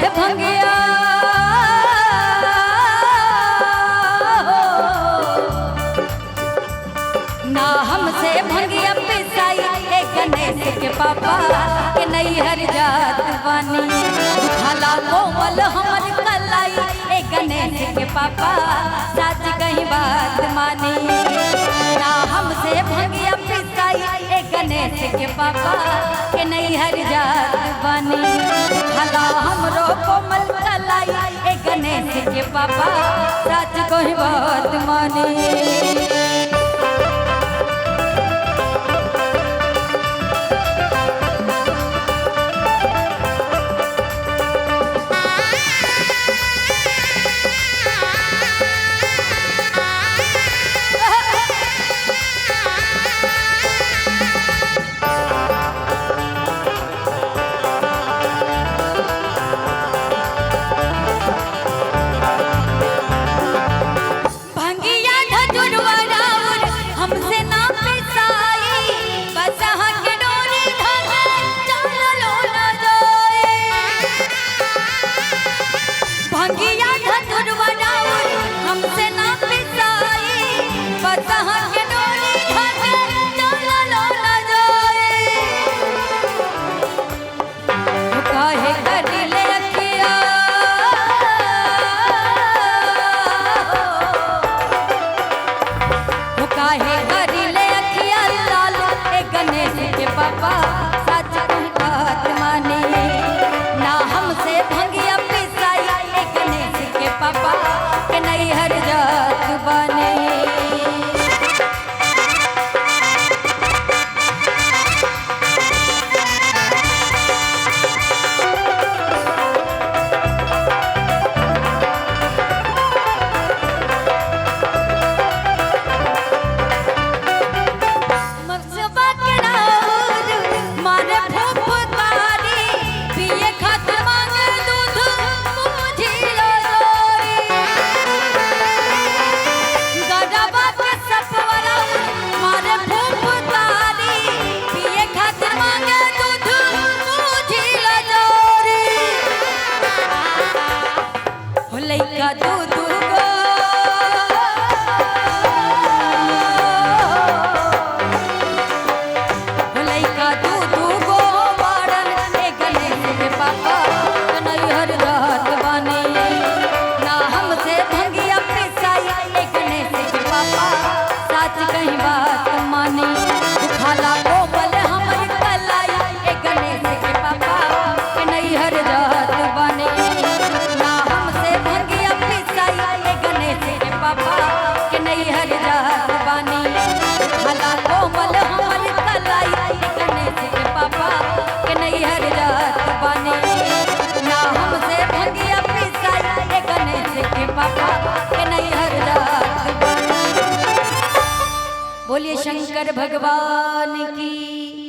भंगिया ना हमसे भंगिया पिसाई ए गणेश के पापा के नैहर जात बानी खाला कोमल हमर कलाई ए गणेश के पापा सच कहीं बात मानी ना हमसे भंगिया पिसाई ए गणेश के पापा के नैहर जात बानी खाला हमरो कोमल कलाई ए गणेश के पापा सच कहीं बात मानी। बोलिए शंकर भगवान की।